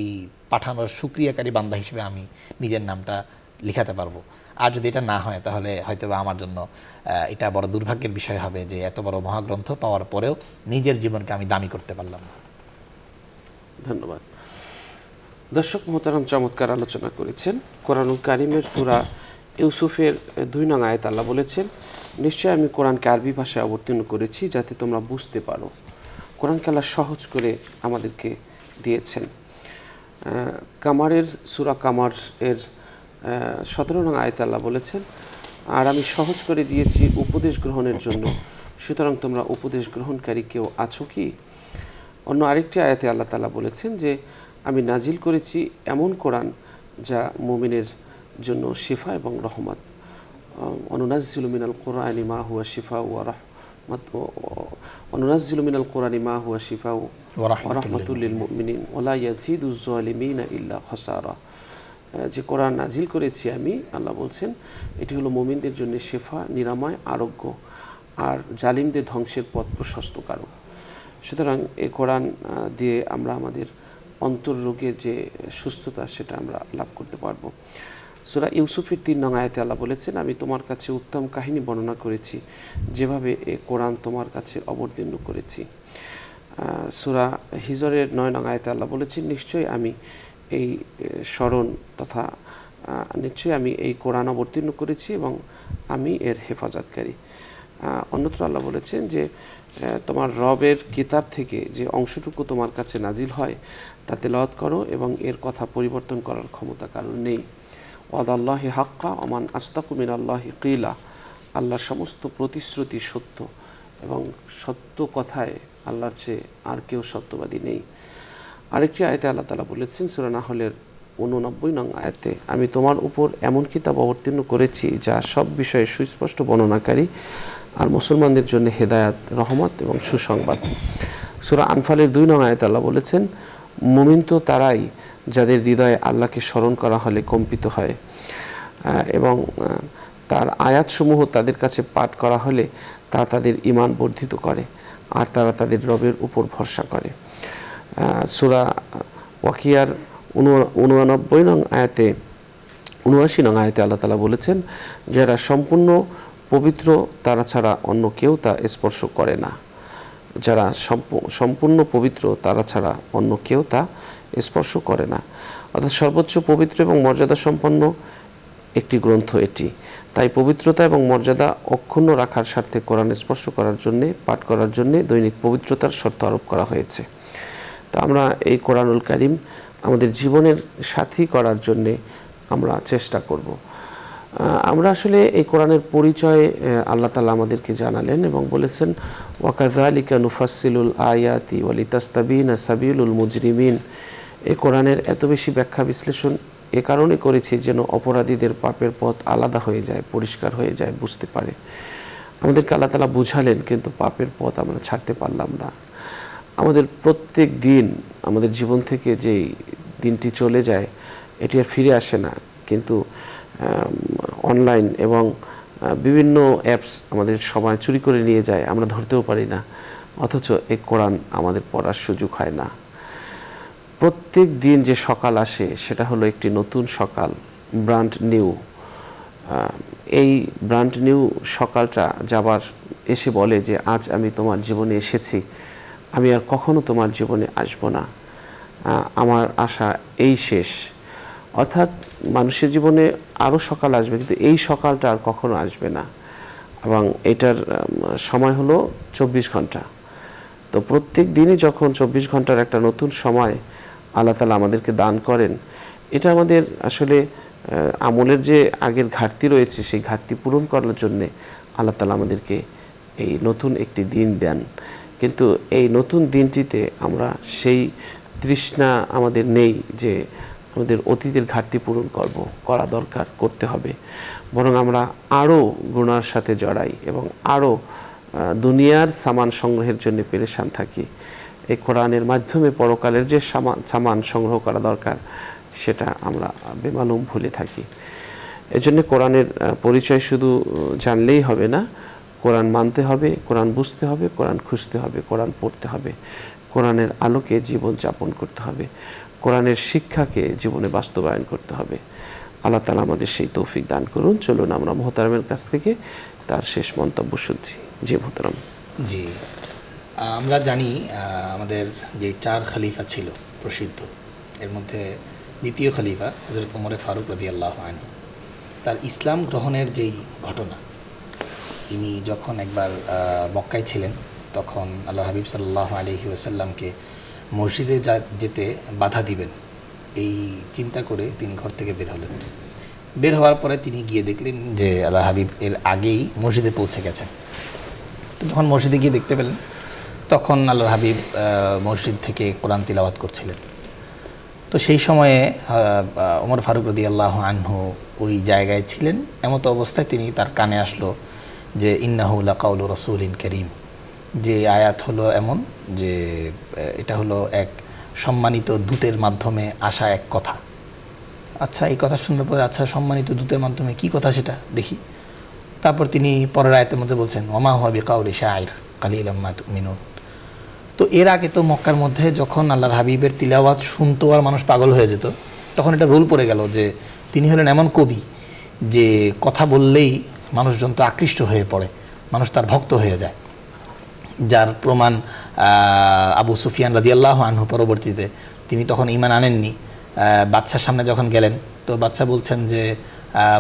পাঠানোর শুকরিয়াকারী বান্দা হিসেবে আমি নিজের নামটা লিখাতে পারবো। আর যদি এটা না হয়, তাহলে হয়তো আমার জন্য এটা বড় দুর্ভাগ্যের বিষয় হবে যে এত বড় মহাগ্রন্থ পাওয়ার পরেও নিজের জীবনকে আমি দামি করতে পারলাম না। ধন্যবাদ। দর্শক মোহতারাম, চমৎকার আলোচনা করেছেন। কোরআনুল কারীমের সূরা ইউসুফের 2 নং আয়াত আল্লাহ বলেছেন, নিশ্চয় আমি কোরআনকে আরবি ভাষায় অবতীর্ণ করেছি যাতে তোমরা বুঝতে পারো। কোরআনকে আল্লাহ সহজ করে আমাদেরকে দিয়েছেন। কামারের সূরা কামার এর 17 নং আয়াতে আল্লাহ বলেছেন, আর আমি সহজ করে দিয়েছি উপদেশ গ্রহণের জন্য, সুতরাং তোমরা উপদেশ গ্রহণকারী কেউ আছো কি? অন্য আরেকটি আয়াতে আল্লাহ তাআলা বলেছেন যে আমি নাজিল করেছি এমন কোরআন যা মুমিনের জন্য শিফা এবং রহমত। অনুনাজ্জিলু মিনাল কুরআনি মা হুয়া শিফা ওয়া রাহমাত, অনুনাজ্জিলু মিনাল কুরআনি মা হুয়া শিফা ওয়া রাহমাতুল লিল মুমিনিন ওয়া লা ইয়াজিদুজ জালিমিনা ইল্লা খাসারা। যে কোরআন নাজিল করেছি আমি, আল্লাহ বলছেন, এটি হলো মুমিনদের জন্য শিফা, নিরাময়, আরোগ্য, আর জালিমদের ধ্বংসের পথ প্রশস্তকারক। সুতরাং এই কোরআন দিয়ে আমরা আমাদের অন্তররোগের যে সুস্থতা সেটা আমরা লাভ করতে পারবো। সূরা ইউসুফের 3 নং আয়াতে আল্লাহ বলেছেন, আমি তোমার কাছে উত্তম কাহিনী বর্ণনা করেছি যেভাবে এই কোরআন তোমার কাছে অবতীর্ণ করেছি। সূরা হিজরের 9 নং আয়াতে আল্লাহ বলেছেন, নিশ্চয়ই আমি এই স্মরণ তথা নিশ্চয়ই আমি এই কোরআন অবতীর্ণ করেছি এবং আমি এর হেফাজতকারী। অন্যত্র আল্লাহ বলেছেন যে তোমার রবের কিতাব থেকে যে অংশটুকু তোমার কাছে নাজিল হয় তা তেলাওয়াত করো এবং এর কথা পরিবর্তন করার ক্ষমতা কারণ নেই। ওয়াদাল্লাহি হাক্কা ওমান আস্তাকু মিনাল্লাহি কিলা, আল্লাহর সমস্ত প্রতিশ্রুতি সত্য এবং সত্য কথায় আল্লাহর চেয়ে আর কেউ সত্যবাদী নেই। আরেকটি আয়াতে আল্লাহ তাআলা বলেছেন সূরা নাহলের 89 নং আয়াতে, আমি তোমার উপর এমন কিতাব অবতীর্ণ করেছি যা সব বিষয়ে সুস্পষ্ট বর্ণনাকারী আর মুসলমানদের জন্য হেদায়াত, রহমত এবং সুসংবাদ। সূরা আনফালের 2 নং আয়াতে আল্লাহ বলেছেন, মুমিন তো তারাই যাদের হৃদয়ে আল্লাহকে স্মরণ করা হলে কম্পিত হয় এবং তার আয়াতসমূহ তাদের কাছে পাঠ করা হলে তা তাদের ঈমান বর্ধিত করে আর তারা তাদের রবের উপর ভরসা করে। সূরা ওয়াকিয়ার 89 নং আয়াতে 79 নং আয়াতে আল্লাহ তাআলা বলেছেন, যারা সম্পূর্ণ পবিত্র তারা ছাড়া অন্য কেউ তা স্পর্শ করে না। যারা সম্পূর্ণ পবিত্র তারা ছাড়া অন্য কেউ তা স্পর্শ করে না। অর্থাৎ সর্বোচ্চ পবিত্র এবং মর্যাদা সম্পন্ন একটি গ্রন্থ এটি। তাই পবিত্রতা এবং মর্যাদা অক্ষুণ্ণ রাখার স্বার্থে কোরআন স্পর্শ করার জন্যে, পাঠ করার জন্যে দৈনিক পবিত্রতার শর্ত আরোপ করা হয়েছে। তো আমরা এই কোরআনুল কারীম আমাদের জীবনের সাথী করার জন্যে আমরা চেষ্টা করব। আমরা আসলে এই কোরআনের পরিচয় আল্লাহ তাআলা আমাদেরকে জানালেন এবং বলেছেন, ওয়াকাযালিকা নুফাসসিলুল আয়াতি ওয়ালিতাস্তাবিনা সাবিলুল মুজরিমিন। এই কোরআনের এত বেশি ব্যাখ্যা বিশ্লেষণ এ কারণে করেছি যেন অপরাধীদের পাপের পথ আলাদা হয়ে যায়, পরিষ্কার হয়ে যায়, বুঝতে পারে। আমাদেরকে আল্লাহ তাআলা বুঝালেন, কিন্তু পাপের পথ আমরা ছাড়তে পারলাম না। আমাদের প্রত্যেক দিন আমাদের জীবন থেকে যেই দিনটি চলে যায় এটি আর ফিরে আসে না, কিন্তু অনলাইন এবং বিভিন্ন অ্যাপস আমাদের সময় চুরি করে নিয়ে যায়, আমরা ধরতেও পারি না। অথচ এই কোরআন আমাদের পড়ার সুযোগ হয় না। প্রত্যেক দিন যে সকাল আসে সেটা হলো একটি নতুন সকাল, ব্র্যান্ড নিউ। এই ব্র্যান্ড নিউ সকালটা যাবার এসে বলে যে আজ আমি তোমার জীবনে এসেছি, আমি আর কখনো তোমার জীবনে আসব না, আমার আশা এই শেষ। অর্থাৎ মানুষের জীবনে আরও সকাল আসবে, কিন্তু এই সকালটা আর কখনো আসবে না। এবং এটার সময় হলো 24 ঘন্টা। তো প্রত্যেক দিনই যখন 24 ঘন্টার একটা নতুন সময় আল্লাহ তাআলা আমাদেরকে দান করেন, এটা আমাদের আসলে আমলের যে আগের ঘাটতি রয়েছে সেই ঘাটতি পূরণ করার জন্যে আল্লাহ তাআলা আমাদেরকে এই নতুন একটি দিন দেন। কিন্তু এই নতুন দিনটিতে আমরা সেই তৃষ্ণা আমাদের নেই যে আমাদের অতীতের ঘাটতি পূরণ করা দরকার, করতে হবে। বরং আমরা আরও গুনার সাথে জড়াই এবং আরও দুনিয়ার সামান সংগ্রহের জন্য পেরেশান থাকি। এই কোরআনের মাধ্যমে পরকালের যে সামান সংগ্রহ করা দরকার সেটা আমরা বেমালুম ভুলে থাকি। এজন্য কোরআনের পরিচয় শুধু জানলেই হবে না, কোরআন মানতে হবে, কোরআন বুঝতে হবে, কোরআন খুঁজতে হবে, কোরআন পড়তে হবে, কোরআনের আলোকে জীবন যাপন করতে হবে, কোরআনের শিক্ষাকে জীবনে বাস্তবায়ন করতে হবে। আল্লাহ তাআলা আমাদের সেই তৌফিক দান করুন। চলুন আমরা মুহতারামের কাছ থেকে তার শেষ মন্তব্য শুনছি। জি মুহতারাম। জি, আমরা জানি আমাদের যে 4 খলিফা ছিল প্রসিদ্ধ, এর মধ্যে দ্বিতীয় খলিফা হযরত ওমর ফারুক রাদিয়াল্লাহু আনহু, তার ইসলাম গ্রহণের যেই ঘটনা, ইনি যখন একবার মক্কায় ছিলেন তখন আল্লাহ হাবিব সাল্লাল্লাহু আলাইহি ওয়াসাল্লামকে মসজিদে যেতে বাধা দিবেন এই চিন্তা করে তিনি ঘর থেকে বের হলেন। বের হওয়ার পরে তিনি গিয়ে দেখলেন যে আল্লাহ হাবিব এর আগেই মসজিদে পৌঁছে গেছেন। তো যখন মসজিদে গিয়ে দেখতে পেলেন তখন আল্লাহ হাবিব মসজিদ থেকে কোরআন তিলাওয়াত করছিলেন। তো সেই সময়ে ওমর ফারুক রাদিয়াল্লাহু আনহু ওই জায়গায় ছিলেন। এমতো অবস্থায় তিনি তার কানে আসলো যে ইন্নাহু লাকাউলু রাসূলিন কারীম, যে আয়াত হলো এমন যে এটা হলো এক সম্মানিত দূতের মাধ্যমে আসা এক কথা। আচ্ছা, এই কথা শোনার পরে আচ্ছা সম্মানিত দূতের মাধ্যমে কি কথা সেটা দেখি। তারপর তিনি পরের আয়াতের মধ্যে বলছেন ওমা হুয়া বিকাউলি শাইর কালিলাম মা তুমিনুন। তো এর আগে তো মক্কার মধ্যে যখন আল্লাহর হাবিবের তিলাওয়াত শুনতো আর মানুষ পাগল হয়ে যেত, তখন এটা রুল পড়ে গেল যে তিনি হলেন এমন কবি যে কথা বললেই মানুষজন তো আকৃষ্ট হয়ে পড়ে, মানুষ তার ভক্ত হয়ে যায়। যার প্রমাণ আবু সুফিয়ান রাদিয়াল্লাহু আনহু পরবর্তীতে তিনি তখন ঈমান আনেননি, বাদশার সামনে যখন গেলেন তো বাদশা বলছেন যে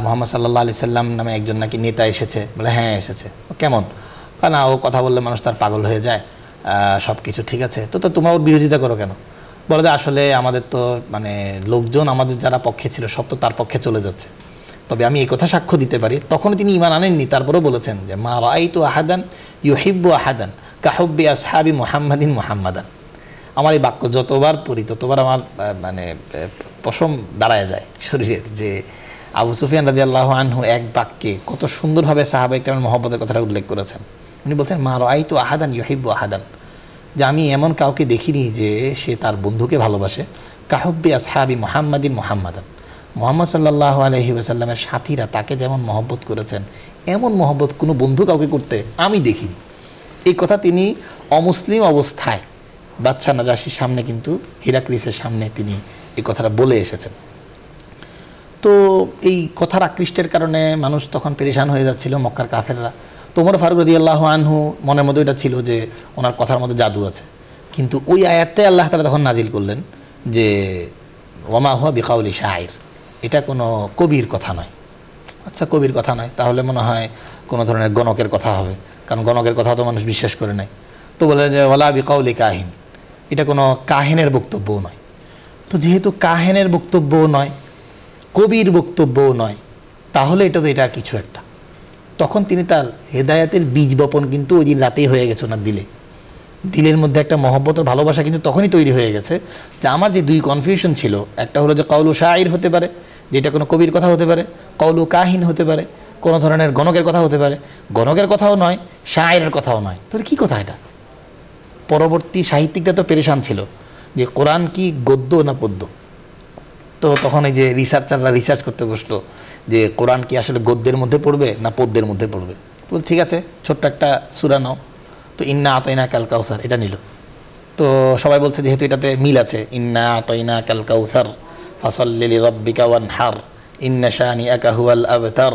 মুহাম্মদ সাল্লাল্লাহু আলাইহি সাল্লাম নামে একজন নাকি নেতা এসেছে। বলে হ্যাঁ এসেছে। কেমন? কারণ ও কথা বললে মানুষ তার পাগল হয়ে যায়, সব কিছু ঠিক আছে, তো তোমরা ওর বিরোধিতা করো কেন? বলে যে আসলে আমাদের তো মানে লোকজন আমাদের যারা পক্ষে ছিল সব তো তার পক্ষে চলে যাচ্ছে, তবে আমি এই কথা সাক্ষ্য দিতে পারি। তখন তিনি ঈমান আনেননি, তারপরেও বলেছেন যে মা রাআইতু আহাদান ইউহিব্বু আহাদান কাহুব্বি আসহাবি মুহাম্মাদিন মুহাম্মাদান। আমার এই বাক্য যতবার পড়ি ততবার আমার মানে পশম দাঁড়ায় যায় শরীরের, যে আবু সুফিয়ান রাদিয়াল্লাহু আনহু এক বাক্যে কত সুন্দরভাবে সাহাবায়ে কেরামের মহব্বতের কথাটা উল্লেখ করেছেন। উনি বলছেন মা রাআইতু আহাদান ইউহিব্বু আহাদান, যে আমি এমন কাউকে দেখিনি যে সে তার বন্ধুকে ভালোবাসে কাহুব্বি আসহাবি মুহাম্মাদিন মুহাম্মাদান। মুহাম্মদ সাল্লাল্লাহু আলাইহি ওয়াসাল্লামের সাথীরা তাকে যেমন মহব্বত করেছেন এমন মহব্বত কোনো বন্ধু কাউকে করতে আমি দেখিনি। এই কথা তিনি অমুসলিম অবস্থায় বাদশা নাজাশির সামনে, কিন্তু হিরাক্লিসের সামনে তিনি এই কথাটা বলে এসেছেন। তো এই কথার আকৃষ্টের কারণে মানুষ তখন পেরেশান হয়ে যাচ্ছিল, মক্কার কাফেররা। তো ওমর ফারুক রাদিয়াল্লাহু আনহু মনের মধ্যে এটা ছিল যে ওনার কথার মধ্যে জাদু আছে। কিন্তু ওই আয়াতটাই আল্লাহ তাআলা তখন নাজিল করলেন যে ওমা হুয়া বিকাউলি শাইর, এটা কোনো কবির কথা নয়। আচ্ছা, কবির কথা নয়, তাহলে মনে হয় কোনো ধরনের গণকের কথা হবে, কারণ গণকের কথা তো মানুষ বিশ্বাস করে নাই। তো বলে যে ওয়ালা বিকাউলি কাহিন, এটা কোনো কাহিনের বক্তব্যও নয়। তো যেহেতু কাহিনের বক্তব্যও নয়, কবির বক্তব্যও নয়, তাহলে এটা কিছু একটা। তখন তিনি তার হেদায়েতের বীজ বপন কিন্তু ওই দিন রাতেই হয়ে গেছে ওনার দিলে, দিলের মধ্যে একটা মহব্বত আর ভালোবাসা কিন্তু তখনই তৈরি হয়ে গেছে যে আমার যে দুই কনফিউশন ছিল, একটা হলো যে কওলু শাইর হতে পারে, যেটা কোনো কবির কথা হতে পারে, কওলু কাহিন হতে পারে, কোনো ধরনের গণকের কথা হতে পারে, গণকের কথাও নয়, শায়েরের কথাও নয়, তাহলে কী কথা এটা? পরবর্তী সাহিত্যিকরা তো পেরেশান ছিল যে কোরআন কি গদ্য না পদ্য। তো তখন এই যে রিসার্চাররা রিসার্চ করতে বসলো যে কোরআন কি আসলে গদ্যের মধ্যে পড়বে না পদ্যের মধ্যে পড়বে। তো ঠিক আছে, ছোট্ট একটা সূরা নাও, তো ইন্না আতাইনা কাল কাউসার এটা নিল। তো সবাই বলছে যেহেতু এটাতে মিল আছে, ইন্না আতাইনা কাল কাউসার ফাসাল্লি লিরাব্বিকা ওয়ানহার ইন্না শানিআকা হুয়াল আবতার।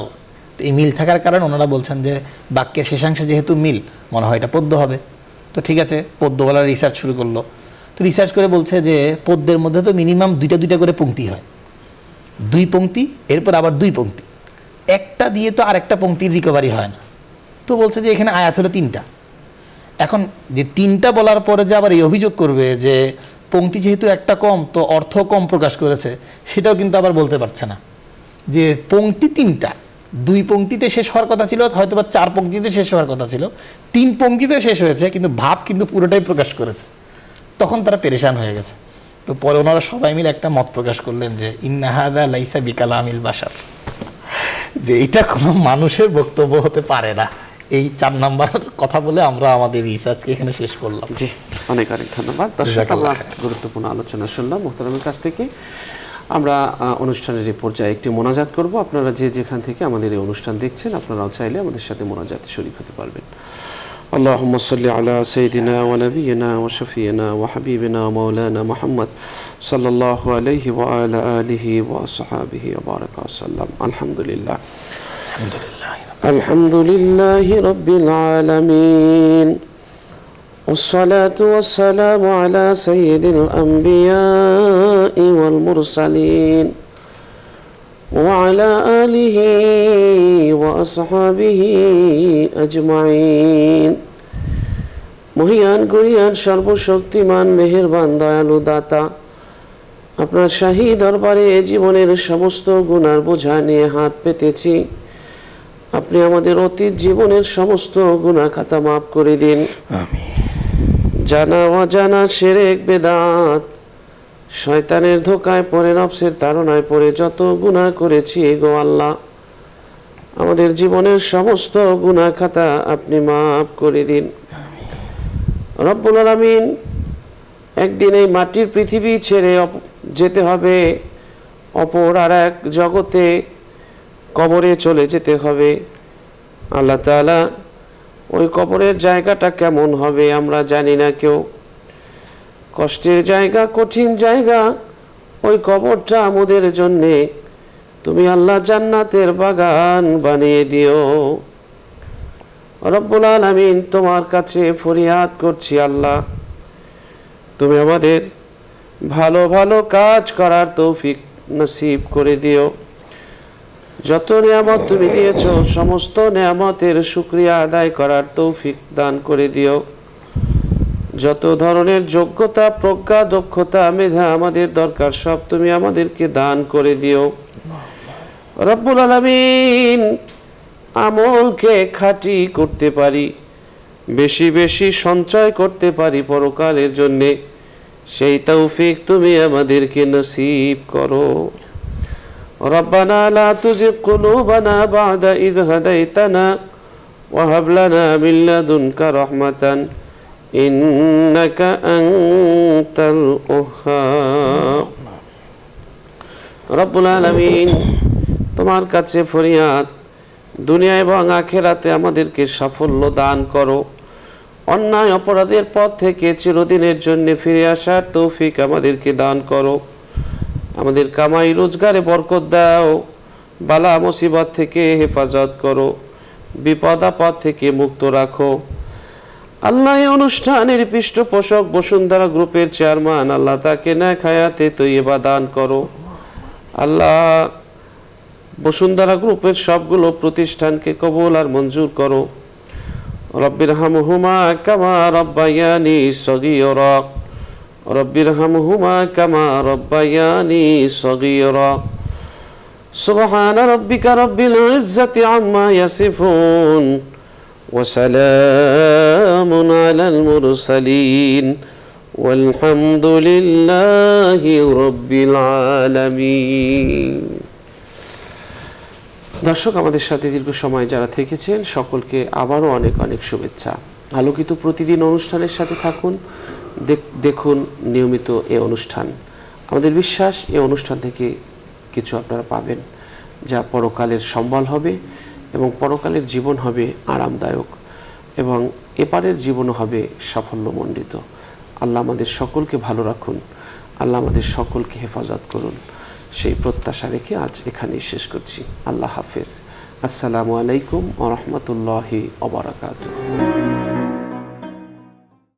তো এই মিল থাকার কারণে ওনারা বলছেন যে বাক্যের শেষাংশে যেহেতু মিল, মনে হয় এটা পদ্য হবে। তো ঠিক আছে, পদ্যওয়ালা রিসার্চ শুরু করলো। তো রিসার্চ করে বলছে যে পদ্যের মধ্যে তো মিনিমাম দুইটা করে পংক্তি হয়, 2 পংক্তি এরপর আবার 2 পংক্তি, একটা দিয়ে তো আরেকটা পংক্তির রিকভারি হয় না। তো বলছে যে এখানে আয়াত হলো 3টা। এখন যে 3টা বলার পরে যে আবার এই অভিযোগ করবে যে পংক্তি যেহেতু একটা কম তো অর্থ কম প্রকাশ করেছে, সেটাও কিন্তু আবার বলতে পারছে না। যে পংক্তি 3টা, 2 পংক্তিতে শেষ হওয়ার কথা ছিল, হয়তো বা 4 পংক্তিতে শেষ হওয়ার কথা ছিল, 3 পংক্তিতে শেষ হয়েছে, কিন্তু ভাব কিন্তু পুরোটাই প্রকাশ করেছে। তখন তারা পেরেশান হয়ে গেছে। তো পরে ওনারা সবাই মিলে একটা মত প্রকাশ করলেন যে ইন্না হাযা লাইসা বিকালামিল বাশার, যে এটা কোনো মানুষের বক্তব্য হতে পারে না। এই 4 নাম্বার কথা বলে আমরা আমাদের রিসার্চকে এখানে শেষ করলাম। জি, অনেক ধন্যবাদ। দর্শক, আমরা গুরুত্বপূর্ণ আলোচনা শুনলাম মুহতারামের কাছ থেকে। আমরা অনুষ্ঠানের এই পর্যায়ে একটি মোনাজাত করব। আপনারা যে যেখান থেকে আমাদের এই অনুষ্ঠান দেখছেন, আপনারাও চাইলে আমাদের সাথে মোনাজাতে শরীক হতে পারবেন। اللهم صل على سيدنا ونبينا وشفينا وحبيبنا ومولانا محمد صلى الله عليه وعلى آله وصحابه وبارك وسلم. الحمد لله رب العالمين، والصلاة والسلام على سيد الأنبياء والمرسلين وعلى آله وأصحابه أجمعين। মহিয়ান গরিয়ান সর্বশক্তিমান মেহেরবান দয়ালু দাতা, আপনার শাহী দরবারে জীবনের সমস্ত গুনার বোঝা নিয়ে হাত পেতেছি। আপনি আমাদের অতীত জীবনের সমস্ত গুনাহ খাতা মাফ করে দিন। আমিন। জানা অজানা শিরক বেদাত, শয়তানের ধোকায় পড়ে, নফসের তাড়নায় পড়ে যত গুনাহ করেছি গো আল্লাহ, আমাদের জীবনের সমস্ত গুনাহ খাতা আপনি মাফ করে দিন। রব্বুল আলামিন, একদিন এই মাটির পৃথিবী ছেড়ে যেতে হবে, অপর আর এক জগতে কবরে চলে যেতে হবে। আল্লাহ তাআলা, ওই কবরের জায়গাটা কেমন হবে আমরা জানি না কেউ। কষ্টের জায়গা, কঠিন জায়গা ওই কবরটা আমাদের জন্যে তুমি আল্লাহ জান্নাতের বাগান বানিয়ে দিও। রব্বুল আলামিন, তোমার কাছে ফরিয়াদ করছি আল্লাহ, তুমি আমাদের ভালো ভালো কাজ করার তৌফিক নসিব করে দিও। যত নিয়ামত তুমি দিয়েছো, সমস্ত নিয়ামতের শুকরিয়া আদায় করার তৌফিক দান করে দিও। যত ধরনের যোগ্যতা, প্রজ্ঞা, দক্ষতা, মেধা আমাদের দরকার, সব তুমি আমাদেরকে দান করে দিও। রব্বুল আলামিন, আমলকে খাঁটি করতে পারি, বেশি বেশি সঞ্চয় করতে পারি পরকালের জন্যে, সেই তৌফিক তুমি আমাদেরকে নসিব করো। রব্বানা লা তুজিগ কুলুবানা বা'দা ইয হাদাইতানা ওয়া হাব লানা মিন লাদুনকা রাহমাতান ইন্নাকা আনতাল ওয়াহ্হাব। রব্বুল আলামিন, তোমার কাছে ফরিয়াদ, দুনিয়া এবং আখিরাতে আমাদেরকে সাফল্য দান করো। অন্যায় অপরাধের পথ থেকে চিরদিনের জন্য ফিরে আসার তৌফিক আমাদেরকে দান করো। আমাদের কামাই রোজগারে বরকত দাও, বালা মুসিবত থেকে হেফাজত করো, বিপদ আপদ থেকে মুক্ত রাখো। আল্লাহ, এই অনুষ্ঠানের পৃষ্ঠপোষক বসুন্ধরা গ্রুপের চেয়ারম্যান, আল্লাহ তাকে নেক হায়াতে তৈয়বা দান করো। আল্লাহ, বসুন্ধরা গ্রুপের সবগুলো প্রতিষ্ঠানকে কবুল আর মঞ্জুর করো। রব্বিরহামহুমা কামা রব্বায়ানি সগীরা, রব্বিরহামহুমা কামা রব্বায়ানি সগীরা। সুবহান রাব্বিকা রব্বিল ইজ্জাতি আম্মা ইয়াসিফুন وسلام على المرسلين والحمد لله رب العالمين। দর্শক, আমাদের সাথে দীর্ঘ সময় যারা থেকেছেন সকলকে আবারও অনেক অনেক শুভেচ্ছা। আলোকিত প্রতিদিন অনুষ্ঠানের সাথে থাকুন, দেখুন নিয়মিত এই অনুষ্ঠান। আমাদের বিশ্বাস এই অনুষ্ঠান থেকে কিছু আপনারা পাবেন যা পরকালের সম্বল হবে এবং পরকালের জীবন হবে আরামদায়ক এবং এপারের জীবনও হবে সাফল্যমণ্ডিত। আল্লাহ আমাদের সকলকে ভালো রাখুন, আল্লাহ আমাদের সকলকে হেফাজত করুন, সেই প্রত্যাশা রেখে আজ এখানেই শেষ করছি। আল্লাহ হাফেজ। আসসালামু আলাইকুম ওয়া রাহমাতুল্লাহি ওয়া বারাকাতুহু।